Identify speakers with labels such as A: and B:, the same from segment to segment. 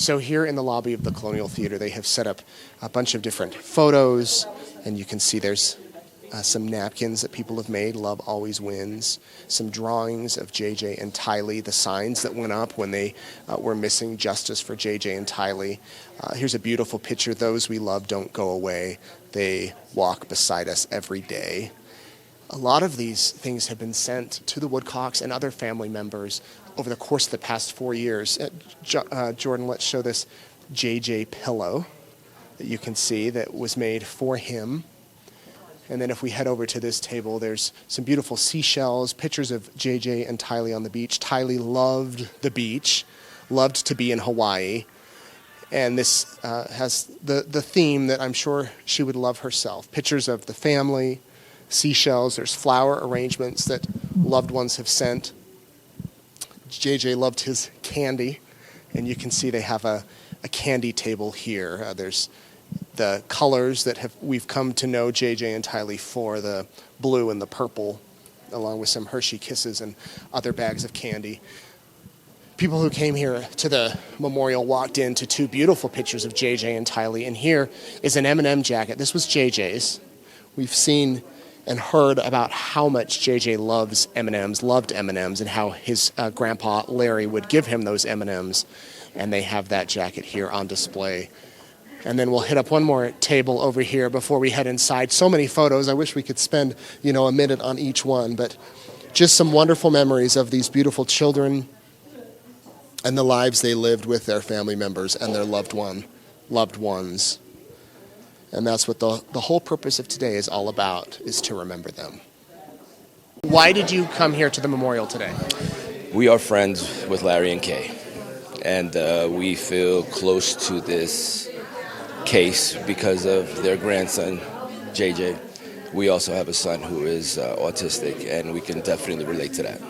A: So here in the lobby of the Colonial Theater, they have set up a bunch of different photos, and you can see there's some napkins that people have made, Love Always Wins, some drawings of JJ and Tylee, the signs that went up when they were missing, Justice for JJ and Tylee. Here's a beautiful picture, Those We Love Don't Go Away. They walk beside us every day. A lot of these things have been sent to the Woodcocks and other family members over the course of the past 4 years. Jordan, let's show this JJ pillow that you can see that was made for him. And then if we head over to this table, there's some beautiful seashells, pictures of JJ and Tylee on the beach. Tylee loved the beach, loved to be in Hawaii. And this has the theme that I'm sure she would love herself. Pictures of the family, seashells. There's flower arrangements that loved ones have sent. JJ loved his candy. And you can see they have a candy table here. There's the colors that we've come to know JJ and Tylee for, the blue and the purple, along with some Hershey Kisses and other bags of candy. People who came here to the memorial walked into two beautiful pictures of JJ and Tylee, and here is an M&M jacket. This was JJ's. We've seen and heard about how much JJ loves M&Ms, loved M&Ms, and how his grandpa Larry would give him those M&Ms, and they have that jacket here on display. And then we'll hit up one more table over here before we head inside. So many photos. I wish we could spend, a minute on each one. But just some wonderful memories of these beautiful children and the lives they lived with their family members and their loved ones. And that's what the whole purpose of today is all about, is to remember them. Why did you come here to the memorial today?
B: We are friends with Larry and Kay. And we feel close to this case because of their grandson, JJ. We also have a son who is autistic, and we can definitely relate to that.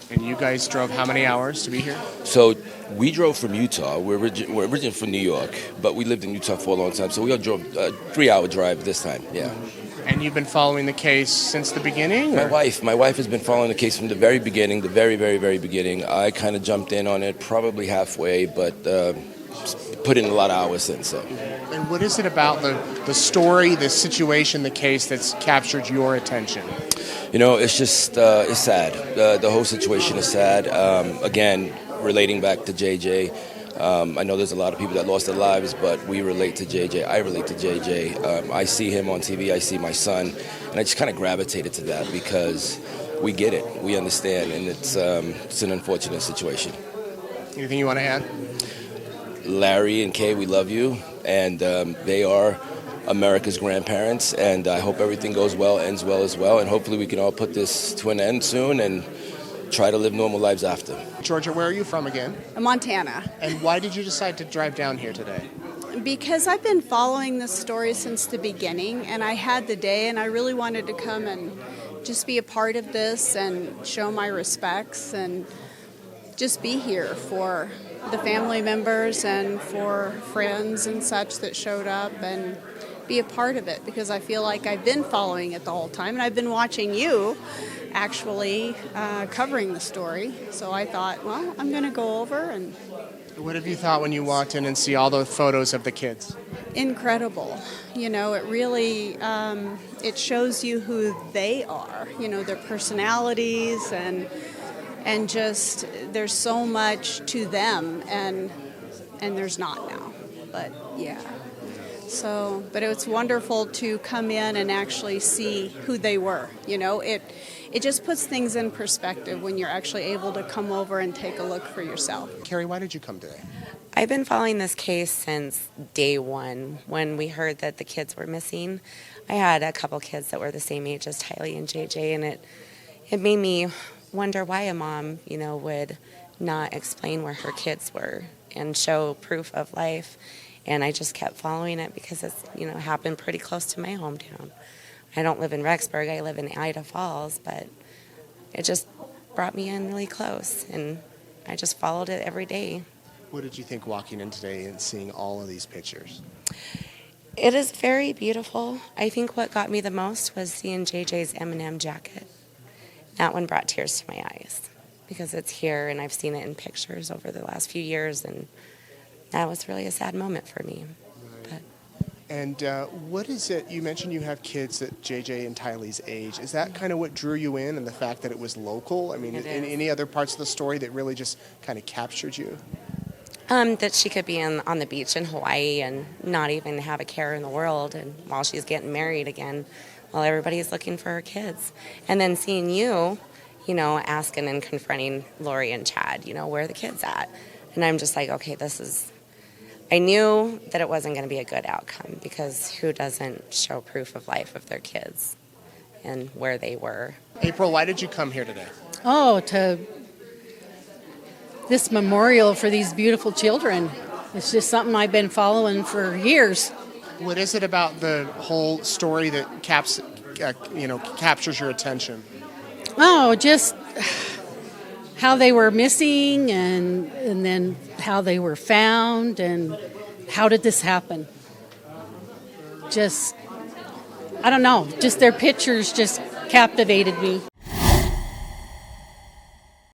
A: And you guys drove how many hours to be here?
B: So we drove from Utah. We're originally from New York, but we lived in Utah for a long time, so we all drove a 3-hour drive this time, yeah.
A: And you've been following the case since the beginning?
B: My wife has been following the case from the very beginning, the very, very, very beginning. I kind of jumped in on it probably halfway, but put in a lot of hours in. So.
A: And what is it about the story, the situation, the case that's captured your attention?
B: It's just, it's sad. The whole situation is sad. Again, relating back to JJ, I know there's a lot of people that lost their lives, but we relate to JJ. I relate to JJ. I see him on TV. I see my son. And I just kind of gravitated to that because we get it. We understand. And it's an unfortunate situation.
A: Anything you want to add?
B: Larry and Kay, we love you. And they are America's grandparents. And I hope everything goes well, ends well as well. And hopefully we can all put this to an end soon and try to live normal lives after.
A: Georgia, where are you from again?
C: Montana.
A: And why did you decide to drive down here today?
C: Because I've been following this story since the beginning, and I had the day, and I really wanted to come and just be a part of this and show my respects and just be here for the family members and for friends and such that showed up and be a part of it, because I feel like I've been following it the whole time, and I've been watching you actually covering the story. So I thought, well, I'm going to go over. And
A: what have you thought when you walked in and see all the photos of the kids?
C: Incredible. It really, it shows you who they are, their personalities, and just there's so much to them, and there's not now. But yeah. So, but it was wonderful to come in and actually see who they were. It just puts things in perspective when you're actually able to come over and take a look for yourself.
A: Carrie, why did you come today?
D: I've been following this case since day one when we heard that the kids were missing. I had a couple kids that were the same age as Tylee and JJ, and it made me wonder why a mom, would not explain where her kids were and show proof of life. And I just kept following it because it's, happened pretty close to my hometown. I don't live in Rexburg, I live in Idaho Falls, but it just brought me in really close, and I just followed it every day.
A: What did you think walking in today and seeing all of these pictures?
D: It is very beautiful. I think what got me the most was seeing JJ's M&M jacket. That one brought tears to my eyes because it's here, and I've seen it in pictures over the last few years, and that was really a sad moment for me. But
A: And what is it? You mentioned you have kids at JJ and Tylee's age. Is that kind of what drew you in, and the fact that it was local? I mean,
D: It
A: in
D: is.
A: any other parts of the story that really just kind of captured you?
D: that she could be on the beach in Hawaii and not even have a care in the world, and while she's getting married again, while everybody's looking for her kids. And then seeing you, asking and confronting Lori and Chad, where are the kids at? And I'm just like, okay, I knew that it wasn't going to be a good outcome, because who doesn't show proof of life of their kids and where they were?
A: April, why did you come here today?
E: Oh, to this memorial for these beautiful children. It's just something I've been following for years.
A: What is it about the whole story that captures your attention?
E: Oh, just how they were missing, and then how they were found, and how did this happen? Just, I don't know, just their pictures just captivated me.